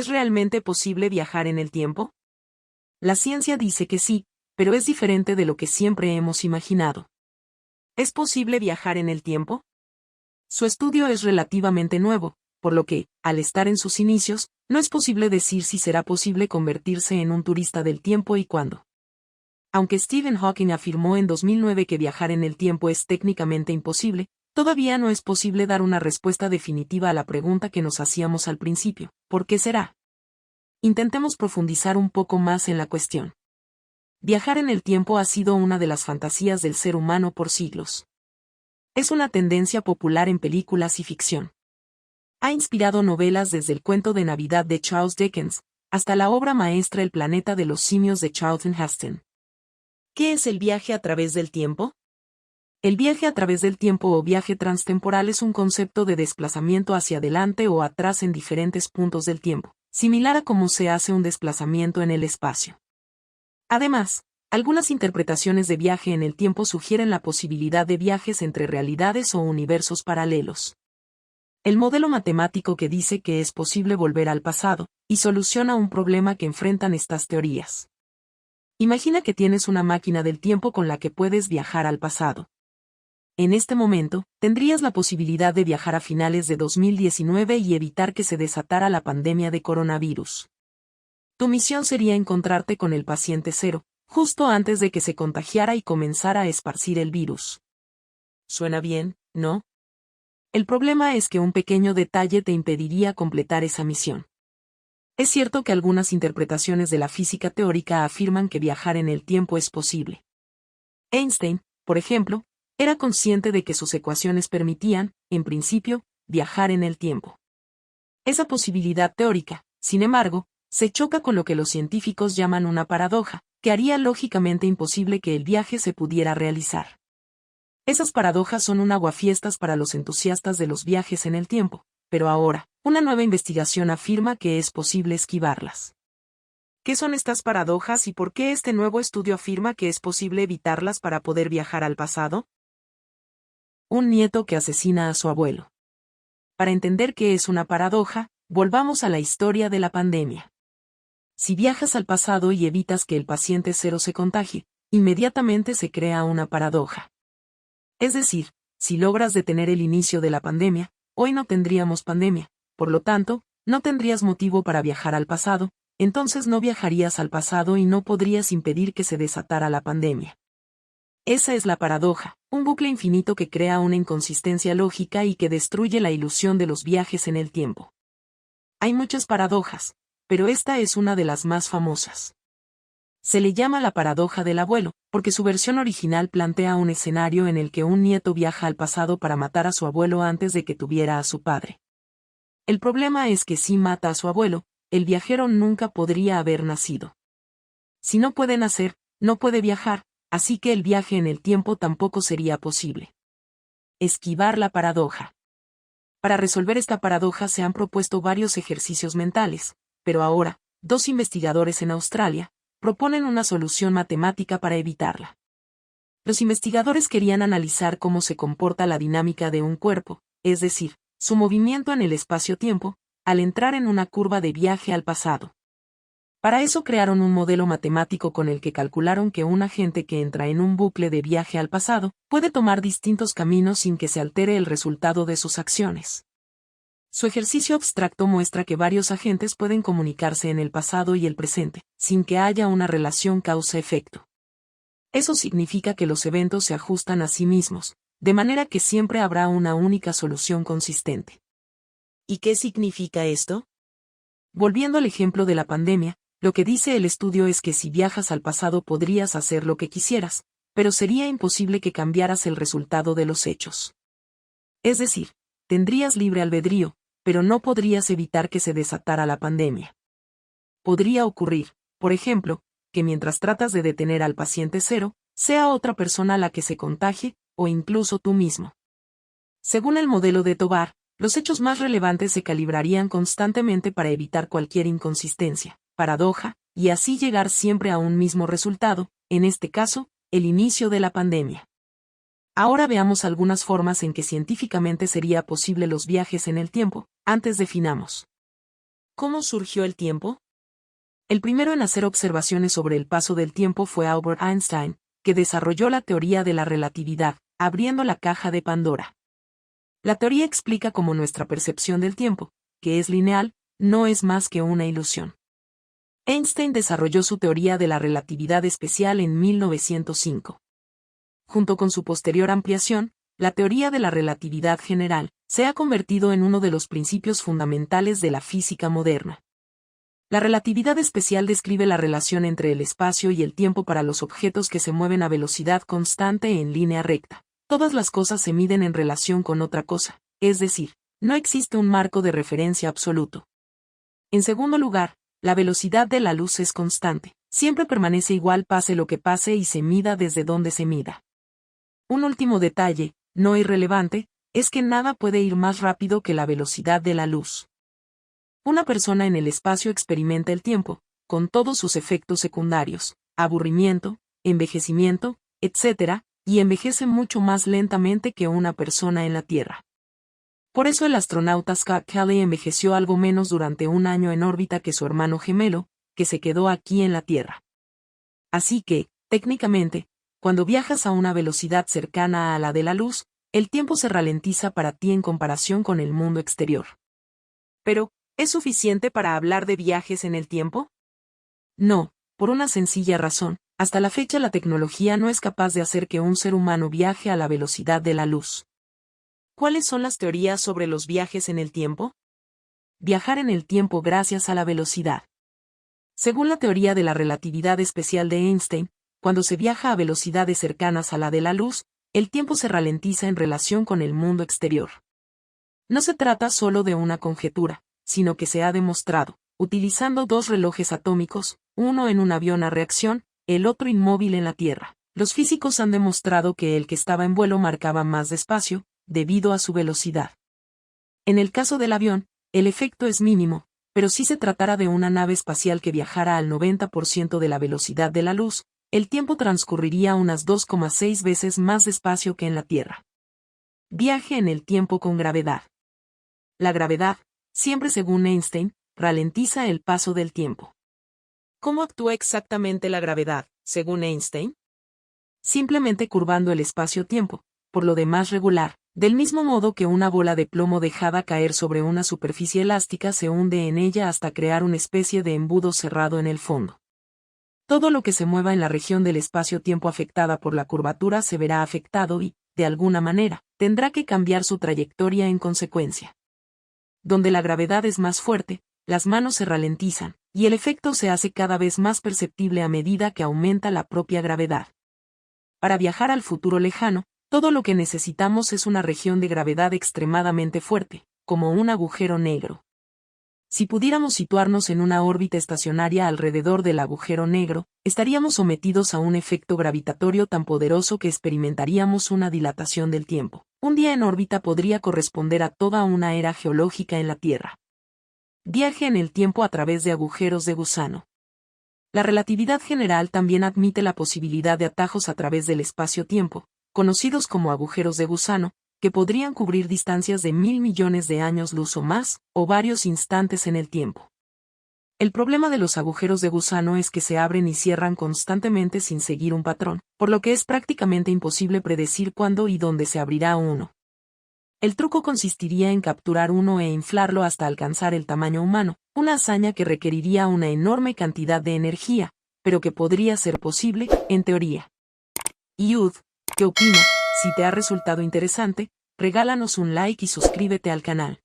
¿Es realmente posible viajar en el tiempo? La ciencia dice que sí, pero es diferente de lo que siempre hemos imaginado. ¿Es posible viajar en el tiempo? Su estudio es relativamente nuevo, por lo que, al estar en sus inicios, no es posible decir si será posible convertirse en un turista del tiempo y cuándo. Aunque Stephen Hawking afirmó en 2009 que viajar en el tiempo es técnicamente imposible, todavía no es posible dar una respuesta definitiva a la pregunta que nos hacíamos al principio: ¿por qué será? Intentemos profundizar un poco más en la cuestión. Viajar en el tiempo ha sido una de las fantasías del ser humano por siglos. Es una tendencia popular en películas y ficción. Ha inspirado novelas desde el cuento de Navidad de Charles Dickens, hasta la obra maestra El planeta de los simios de Charlton Heston. ¿Qué es el viaje a través del tiempo? El viaje a través del tiempo o viaje transtemporal es un concepto de desplazamiento hacia adelante o atrás en diferentes puntos del tiempo, similar a cómo se hace un desplazamiento en el espacio. Además, algunas interpretaciones de viaje en el tiempo sugieren la posibilidad de viajes entre realidades o universos paralelos. El modelo matemático que dice que es posible volver al pasado, y soluciona un problema que enfrentan estas teorías. Imagina que tienes una máquina del tiempo con la que puedes viajar al pasado. En este momento, tendrías la posibilidad de viajar a finales de 2019 y evitar que se desatara la pandemia de coronavirus. Tu misión sería encontrarte con el paciente cero, justo antes de que se contagiara y comenzara a esparcir el virus. ¿Suena bien, no? El problema es que un pequeño detalle te impediría completar esa misión. Es cierto que algunas interpretaciones de la física teórica afirman que viajar en el tiempo es posible. Einstein, por ejemplo, era consciente de que sus ecuaciones permitían, en principio, viajar en el tiempo. Esa posibilidad teórica, sin embargo, se choca con lo que los científicos llaman una paradoja, que haría lógicamente imposible que el viaje se pudiera realizar. Esas paradojas son un aguafiestas para los entusiastas de los viajes en el tiempo, pero ahora, una nueva investigación afirma que es posible esquivarlas. ¿Qué son estas paradojas y por qué este nuevo estudio afirma que es posible evitarlas para poder viajar al pasado? Un nieto que asesina a su abuelo. Para entender qué es una paradoja, volvamos a la historia de la pandemia. Si viajas al pasado y evitas que el paciente cero se contagie, inmediatamente se crea una paradoja. Es decir, si logras detener el inicio de la pandemia, hoy no tendríamos pandemia, por lo tanto, no tendrías motivo para viajar al pasado, entonces no viajarías al pasado y no podrías impedir que se desatara la pandemia. Esa es la paradoja, un bucle infinito que crea una inconsistencia lógica y que destruye la ilusión de los viajes en el tiempo. Hay muchas paradojas, pero esta es una de las más famosas. Se le llama la paradoja del abuelo, porque su versión original plantea un escenario en el que un nieto viaja al pasado para matar a su abuelo antes de que tuviera a su padre. El problema es que si mata a su abuelo, el viajero nunca podría haber nacido. Si no puede nacer, no puede viajar, así que el viaje en el tiempo tampoco sería posible. Esquivar la paradoja. Para resolver esta paradoja se han propuesto varios ejercicios mentales, pero ahora, dos investigadores en Australia proponen una solución matemática para evitarla. Los investigadores querían analizar cómo se comporta la dinámica de un cuerpo, es decir, su movimiento en el espacio-tiempo, al entrar en una curva de viaje al pasado. Para eso crearon un modelo matemático con el que calcularon que un agente que entra en un bucle de viaje al pasado puede tomar distintos caminos sin que se altere el resultado de sus acciones. Su ejercicio abstracto muestra que varios agentes pueden comunicarse en el pasado y el presente, sin que haya una relación causa-efecto. Eso significa que los eventos se ajustan a sí mismos, de manera que siempre habrá una única solución consistente. ¿Y qué significa esto? Volviendo al ejemplo de la pandemia, lo que dice el estudio es que si viajas al pasado podrías hacer lo que quisieras, pero sería imposible que cambiaras el resultado de los hechos. Es decir, tendrías libre albedrío, pero no podrías evitar que se desatara la pandemia. Podría ocurrir, por ejemplo, que mientras tratas de detener al paciente cero, sea otra persona la que se contagie, o incluso tú mismo. Según el modelo de Tovar, los hechos más relevantes se calibrarían constantemente para evitar cualquier inconsistencia, paradoja, y así llegar siempre a un mismo resultado, en este caso, el inicio de la pandemia. Ahora veamos algunas formas en que científicamente sería posible los viajes en el tiempo. Antes definamos ¿Cómo surgió el tiempo? El primero en hacer observaciones sobre el paso del tiempo fue Albert Einstein, que desarrolló la teoría de la relatividad, abriendo la caja de Pandora. La teoría explica cómo nuestra percepción del tiempo, que es lineal, no es más que una ilusión. Einstein desarrolló su teoría de la relatividad especial en 1905. Junto con su posterior ampliación, la teoría de la relatividad general se ha convertido en uno de los principios fundamentales de la física moderna. La relatividad especial describe la relación entre el espacio y el tiempo para los objetos que se mueven a velocidad constante en línea recta. Todas las cosas se miden en relación con otra cosa, es decir, no existe un marco de referencia absoluto. En segundo lugar, la velocidad de la luz es constante, siempre permanece igual pase lo que pase y se mida desde donde se mida. Un último detalle, no irrelevante, es que nada puede ir más rápido que la velocidad de la luz. Una persona en el espacio experimenta el tiempo, con todos sus efectos secundarios, aburrimiento, envejecimiento, etc., y envejece mucho más lentamente que una persona en la Tierra. Por eso el astronauta Scott Kelly envejeció algo menos durante un año en órbita que su hermano gemelo, que se quedó aquí en la Tierra. Así que, técnicamente, cuando viajas a una velocidad cercana a la de la luz, el tiempo se ralentiza para ti en comparación con el mundo exterior. Pero, ¿es suficiente para hablar de viajes en el tiempo? No, por una sencilla razón. Hasta la fecha la tecnología no es capaz de hacer que un ser humano viaje a la velocidad de la luz. ¿Cuáles son las teorías sobre los viajes en el tiempo? Viajar en el tiempo gracias a la velocidad. Según la teoría de la relatividad especial de Einstein, cuando se viaja a velocidades cercanas a la de la luz, el tiempo se ralentiza en relación con el mundo exterior. No se trata solo de una conjetura, sino que se ha demostrado, utilizando dos relojes atómicos, uno en un avión a reacción, el otro inmóvil en la Tierra. Los físicos han demostrado que el que estaba en vuelo marcaba más despacio, debido a su velocidad. En el caso del avión, el efecto es mínimo, pero si se tratara de una nave espacial que viajara al 90% de la velocidad de la luz, el tiempo transcurriría unas 2,6 veces más despacio que en la Tierra. Viaje en el tiempo con gravedad. La gravedad, siempre según Einstein, ralentiza el paso del tiempo. ¿Cómo actúa exactamente la gravedad, según Einstein? Simplemente curvando el espacio-tiempo, por lo demás regular, del mismo modo que una bola de plomo dejada caer sobre una superficie elástica se hunde en ella hasta crear una especie de embudo cerrado en el fondo. Todo lo que se mueva en la región del espacio-tiempo afectada por la curvatura se verá afectado y, de alguna manera, tendrá que cambiar su trayectoria en consecuencia. Donde la gravedad es más fuerte, las manos se ralentizan, y el efecto se hace cada vez más perceptible a medida que aumenta la propia gravedad. Para viajar al futuro lejano, todo lo que necesitamos es una región de gravedad extremadamente fuerte, como un agujero negro. Si pudiéramos situarnos en una órbita estacionaria alrededor del agujero negro, estaríamos sometidos a un efecto gravitatorio tan poderoso que experimentaríamos una dilatación del tiempo. Un día en órbita podría corresponder a toda una era geológica en la Tierra. Viaje en el tiempo a través de agujeros de gusano. La relatividad general también admite la posibilidad de atajos a través del espacio-tiempo, conocidos como agujeros de gusano, que podrían cubrir distancias de 1.000 millones de años luz o más, o varios instantes en el tiempo. El problema de los agujeros de gusano es que se abren y cierran constantemente sin seguir un patrón, por lo que es prácticamente imposible predecir cuándo y dónde se abrirá uno. El truco consistiría en capturar uno e inflarlo hasta alcanzar el tamaño humano, una hazaña que requeriría una enorme cantidad de energía, pero que podría ser posible, en teoría. Yud, ¿qué opina? Si te ha resultado interesante, regálanos un like y suscríbete al canal.